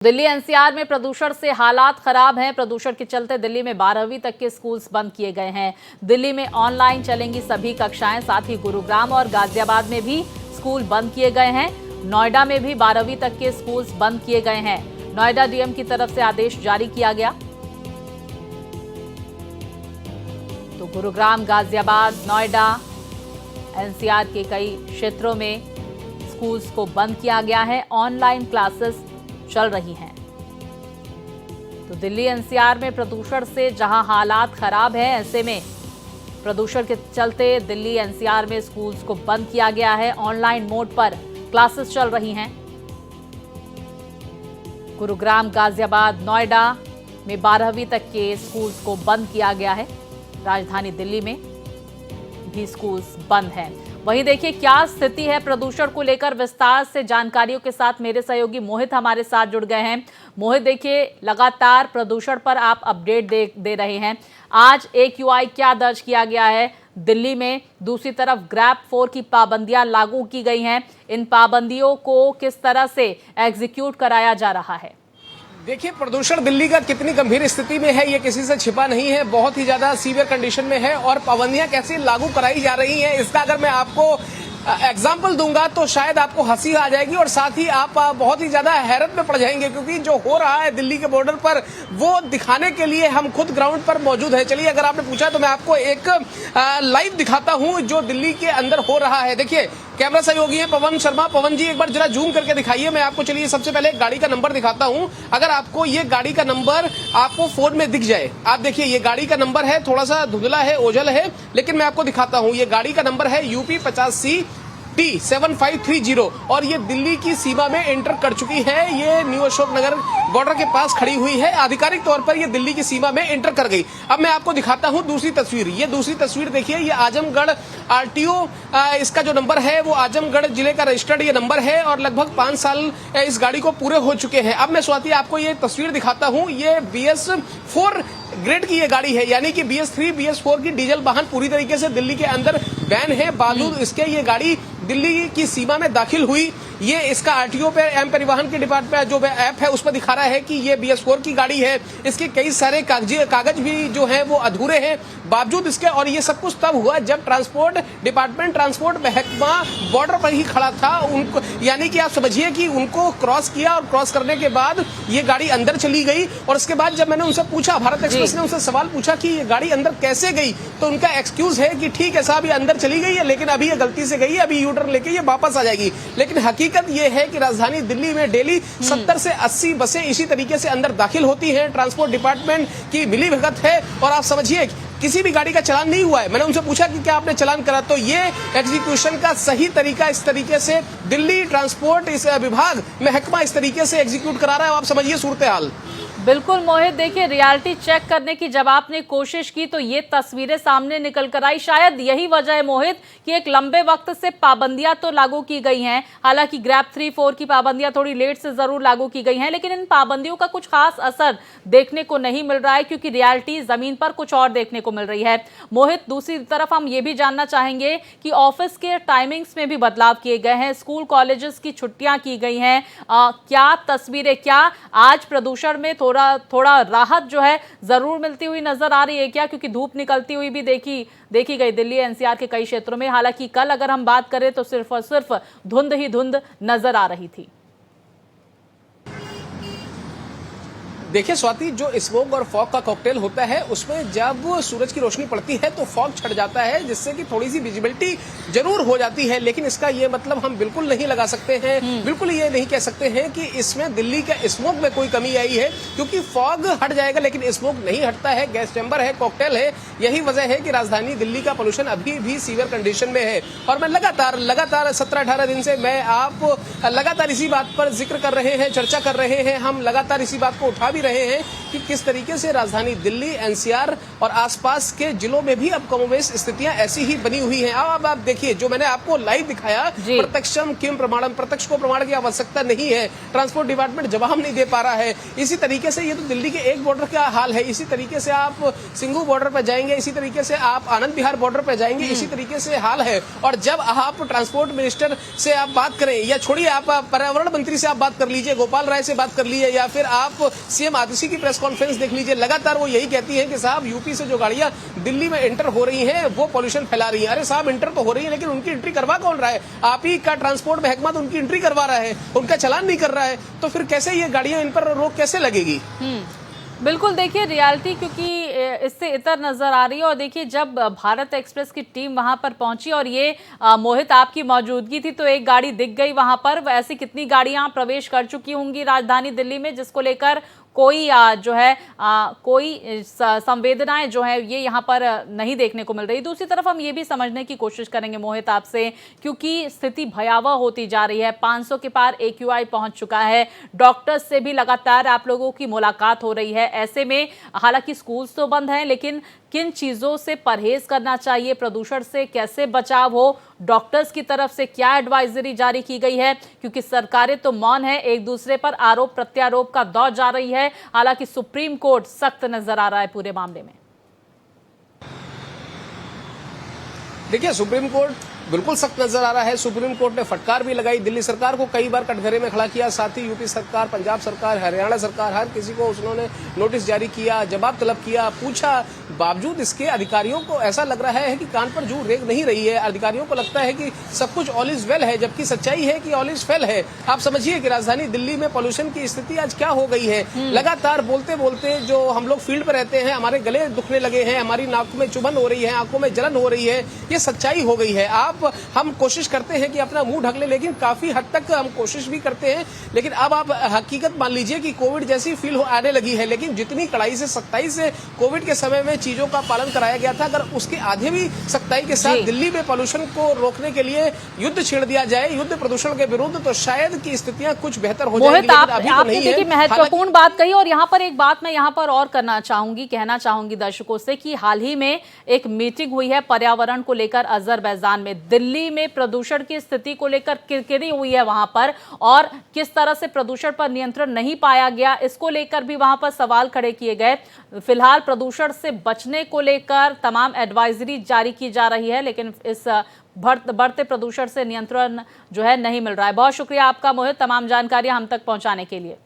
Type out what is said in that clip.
Delhi NCR में प्रदूषण से हालात खराब हैं। प्रदूषण के चलते दिल्ली में 12वीं तक के स्कूल्स बंद किए गए हैं। दिल्ली में ऑनलाइन चलेंगी सभी कक्षाएं। साथ ही गुरुग्राम और गाजियाबाद में भी स्कूल बंद किए गए हैं। नोएडा में भी 12वीं तक के स्कूल्स बंद किए गए हैं। नोएडा डीएम की तरफ से आदेश जारी किया गया। तो गुरुग्राम, गाजियाबाद, नोएडा, एनसीआर के कई क्षेत्रों में स्कूल्स को बंद किया गया है। ऑनलाइन क्लासेस चल रही हैं। तो दिल्ली एनसीआर में प्रदूषण से जहां हालात खराब हैं, ऐसे में प्रदूषण के चलते दिल्ली एनसीआर में स्कूल्स को बंद किया गया है। ऑनलाइन मोड पर क्लासेस चल रही हैं। गुरुग्राम, गाजियाबाद, नोएडा में 12वीं तक के स्कूल्स को बंद किया गया है। राजधानी दिल्ली में भी स्कूल्स बंद हैं। वहीं देखिए क्या स्थिति है प्रदूषण को लेकर, विस्तार से जानकारियों के साथ मेरे सहयोगी मोहित हमारे साथ जुड़ गए हैं। मोहित, देखिए लगातार प्रदूषण पर आप अपडेट दे रहे हैं। आज AQI क्या दर्ज किया गया है दिल्ली में? दूसरी तरफ ग्रैप 4 की पाबंदियां लागू की गई हैं। इन पाबंदियों को किस तरह से एग्जीक्यूट कराया जा रहा है? देखिए, प्रदूषण दिल्ली का कितनी गंभीर स्थिति में है ये किसी से छिपा नहीं है। बहुत ही ज्यादा सीवियर कंडीशन में है और पाबंदियां कैसे लागू कराई जा रही हैं, इसका अगर मैं आपको एग्जाम्पल दूंगा तो शायद आपको हंसी आ जाएगी और साथ ही आप बहुत ही ज्यादा हैरत में पड़ जाएंगे, क्योंकि जो हो रहा है दिल्ली के बॉर्डर पर वो दिखाने के लिए हम खुद ग्राउंड पर मौजूद है। चलिए, अगर आपने पूछा तो मैं आपको एक लाइव दिखाता हूं जो दिल्ली के अंदर हो रहा है। देखिए, कैमरा सहयोगी है पवन शर्मा। पवन जी, एक बार जरा जूम करके दिखाइए। मैं आपको चलिए सबसे पहले गाड़ी का नंबर दिखाता हूं। अगर आपको ये गाड़ी का नंबर आपको फोन में दिख जाए, आप देखिए ये गाड़ी का नंबर है, थोड़ा सा धुंधला है, ओझल है, लेकिन मैं आपको दिखाता हूं। ये गाड़ी का नंबर है UP 50C T7530 और ये दिल्ली की सीमा में एंटर कर चुकी है। ये न्यू अशोक नगर बॉर्डर के पास खड़ी हुई है। आधिकारिक तौर पर ये दिल्ली की सीमा में एंटर कर गई। अब मैं आपको दिखाता हूं दूसरी तस्वीर। ये दूसरी तस्वीर देखिए, ये आजमगढ़ RTO इसका जो नंबर है वो आजमगढ़ जिले का रजिस्टर्ड ये नंबर है और लगभग 5 साल इस गाड़ी को पूरे हो चुके हैं। अब मैं स्वाति आपको ये तस्वीर दिखाता हूं। ये BS4 ग्रेड की ये गाड़ी है, यानी कि BS3 BS4 की डीजल वाहन पूरी तरीके से दिल्ली के अंदर बैन है। बावजूद इसके ये गाड़ी दिल्ली की सीमा में दाखिल हुई। ये इसका RTO पे एम परिवहन के डिपार्टमेंट जो ऐप है उस पर दिखा रहा है कि ये BS4 की गाड़ी है। इसके कई सारे कागज भी जो है वो अधूरे हैं बावजूद इसके। और ये सब कुछ तब हुआ जब ट्रांसपोर्ट डिपार्टमेंट, ट्रांसपोर्ट महकमा बॉर्डर पर ही खड़ा था। उनको, यानी कि आप समझिए कि उनको क्रॉस किया और क्रॉस करने के बाद ये गाड़ी अंदर चली गई। और उसके बाद जब मैंने उनसे पूछा, भारत एक्सप्रेस ने उनसे सवाल पूछा कि ये गाड़ी अंदर कैसे गई, तो उनका एक्सक्यूज है कि ठीक है साहब, ये अंदर चली गई है, लेकिन अभी ये गलती से गई है, अभी यूटर्न लेके ये वापस आ जाएगी। लेकिन हकीकत ये है कि राजधानी दिल्ली में डेली 70 से 80 बसें इसी तरीके से अंदर दाखिल होती हैं। ट्रांसपोर्ट डिपार्टमेंट की मिलीभगत है और आप समझिए किसी भी गाड़ी का चालान नहीं हुआ है। मैंने उनसे पूछा कि क्या आपने चालान करा, तो ये एग्जीक्यूशन का सही तरीका इस तरीके से दिल्ली ट्रांसपोर्ट इस विभाग महकमा इस तरीके से एग्जीक्यूट करा रहा है। आप समझिए सूरत हाल। बिल्कुल मोहित, देखिए रियलिटी चेक करने की जब आपने कोशिश की तो ये तस्वीरें सामने निकल कर आई। शायद यही वजह है मोहित कि एक लंबे वक्त से पाबंदियां तो लागू की गई हैं। हालांकि ग्रैप 3-4 की पाबंदियां थोड़ी लेट से जरूर लागू की गई हैं, लेकिन इन पाबंदियों का कुछ खास असर देखने को नहीं मिल रहा है, क्योंकि रियलिटी जमीन पर कुछ और देखने को मिल रही है। मोहित, दूसरी तरफ हम ये भी जानना चाहेंगे कि ऑफिस के टाइमिंग्स में भी बदलाव किए गए हैं, स्कूल कॉलेजेस की छुट्टियां की गई हैं। क्या तस्वीरें, क्या आज प्रदूषण में थोड़ा राहत जो है जरूर मिलती हुई नजर आ रही है क्या? क्योंकि धूप निकलती हुई भी देखी गई दिल्ली एनसीआर के कई क्षेत्रों में। हालांकि कल अगर हम बात करें तो सिर्फ और सिर्फ धुंध ही धुंध नजर आ रही थी। देखिए स्वाति, जो स्मोक और फॉग का कॉकटेल होता है उसमें जब सूरज की रोशनी पड़ती है तो फॉग छट जाता है, जिससे कि थोड़ी सी विजिबिलिटी जरूर हो जाती है। लेकिन इसका ये मतलब हम बिल्कुल नहीं लगा सकते हैं, बिल्कुल ये नहीं कह सकते हैं कि इसमें दिल्ली के स्मोक में कोई कमी आई है, क्योंकि फॉग हट जाएगा लेकिन स्मोक नहीं हटता है। गैस चैम्बर है, कॉकटेल है। यही वजह है कि राजधानी दिल्ली का पोल्यूशन अभी भी सीवियर कंडीशन में है। और मैं लगातार 17-18 दिन से मैं आप लगातार इसी बात पर जिक्र कर रहे हैं, चर्चा कर रहे हैं, हम लगातार इसी बात को उठा भी रहे हैं कि किस तरीके से राजधानी दिल्ली, एनसीआर और आसपास के जिलों में भी अब कमोबेश स्थितियां ऐसी ही बनी हुई हैं। अब आप देखिए, जो मैंने आपको लाइव दिखाया, प्रत्यक्षम किम प्रमाणम, प्रत्यक्ष को प्रमाण की आवश्यकता नहीं है, ट्रांसपोर्ट डिपार्टमेंट जवाब नहीं दे पा रहा है। इसी तरीके से ये तो दिल्ली के एक बॉर्डर का हाल है, इसी तरीके से आप सिंघू बॉर्डर पर जाएंगे, इसी तरीके से आप आनंद विहार बॉर्डर पर जाएंगे, इसी तरीके से हाल है। और जब आप ट्रांसपोर्ट मिनिस्टर से आप बात करें, या छोड़िए आप पर्यावरण मंत्री से आप बात कर लीजिए, गोपाल राय से बात कर लीजिए, या फिर आप सीएम आतिशी की प्रेस कॉन्फ्रेंस देख लीजिए, लगातार वो यही कहती है कि साहब यूपी से जो गाड़ियां दिल्ली में एंटर हो रही हैं वो पॉल्यूशन फैला रही हैं। अरे साहब, एंटर तो हो रही है, लेकिन उनकी एंट्री करवा कौन रहा है? आप ही का ट्रांसपोर्ट महकमा तो उनकी एंट्री करवा रहा है, उनका चालान नहीं कर रहा है, तो फिर कैसे ये गाड़ियां, इन पर रोक कैसे लगेगी? बिल्कुल, देखिए रियलिटी क्योंकि इससे इतर नजर आ रही है। और देखिए, जब भारत एक्सप्रेस की टीम वहां पर पहुंची और ये मोहित आपकी मौजूदगी थी, तो एक गाड़ी दिख गई वहां पर। ऐसी कितनी गाड़ियां प्रवेश कर चुकी होंगी राजधानी दिल्ली में, जिसको लेकर कोई जो है कोई संवेदनाएं जो है ये यहाँ पर नहीं देखने को मिल रही। दूसरी तरफ हम ये भी समझने की कोशिश करेंगे मोहित आपसे, क्योंकि स्थिति भयावह होती जा रही है। 500 के पार AQI पहुंच चुका है, डॉक्टर्स से भी लगातार आप लोगों की मुलाकात हो रही है। ऐसे में हालांकि स्कूल्स तो बंद हैं, लेकिन किन चीज़ों से परहेज करना चाहिए, प्रदूषण से कैसे बचाव हो, डॉक्टर्स की तरफ से क्या एडवाइजरी जारी की गई है, क्योंकि सरकारें तो मौन है, एक दूसरे पर आरोप प्रत्यारोप का दौर जा रही है। हालांकि सुप्रीम कोर्ट सख्त नजर आ रहा है पूरे मामले में। देखिए, सुप्रीम कोर्ट बिल्कुल सख्त नजर आ रहा है। सुप्रीम कोर्ट ने फटकार भी लगाई, दिल्ली सरकार को कई बार कटघरे में खड़ा किया, साथ ही यूपी सरकार, पंजाब सरकार, हरियाणा सरकार, हर किसी को उन्होंने नोटिस जारी किया, जवाब तलब किया, पूछा। बावजूद इसके अधिकारियों को ऐसा लग रहा है कि कान पर जू रेंग नहीं रही है। अधिकारियों को लगता है कि सब कुछ ऑल इज वेल है, जबकि सच्चाई है कि ऑल इज फेल है। आप समझिए कि राजधानी दिल्ली में पॉल्यूशन की स्थिति आज क्या हो गई है। लगातार बोलते बोलते जो हम लोग फील्ड पर रहते हैं, हमारे गले दुखने लगे हैं, हमारी नाक में चुभन हो रही है, आंखों में जलन हो रही है, ये सच्चाई हो गई है। हम कोशिश करते हैं कि अपना मुंह ढक ले, लेकिन काफी हद तक हम कोशिश भी करते हैं, लेकिन अब आप हकीकत मान लीजिए कि कोविड जैसी फील आने लगी है। लेकिन जितनी कड़ाई से, सख्ताई से कोविड के समय में चीजों का पालन कराया गया था, अगर उसके आधे भी सख्ताई के साथ दिल्ली में पॉल्यूशन को रोकने के लिए युद्ध छेड़ दिया जाए, युद्ध प्रदूषण के विरुद्ध, तो शायद की स्थितियां कुछ बेहतर हो जाएंगी। लेकिन अभी तो नहीं है। महत्वपूर्ण बात कही। और यहाँ पर एक बात मैं यहाँ पर और कहना चाहूंगी दर्शकों से कि हाल ही में एक मीटिंग हुई है पर्यावरण को लेकर अजरबैजान में। दिल्ली में प्रदूषण की स्थिति को लेकर किरकिरी हुई है वहां पर, और किस तरह से प्रदूषण पर नियंत्रण नहीं पाया गया, इसको लेकर भी वहां पर सवाल खड़े किए गए। फिलहाल प्रदूषण से बचने को लेकर तमाम एडवाइजरी जारी की जा रही है, लेकिन इस बढ़ते प्रदूषण से नियंत्रण जो है नहीं मिल रहा है। बहुत शुक्रिया आपका मोहित, तमाम जानकारियां हम तक पहुंचाने के लिए।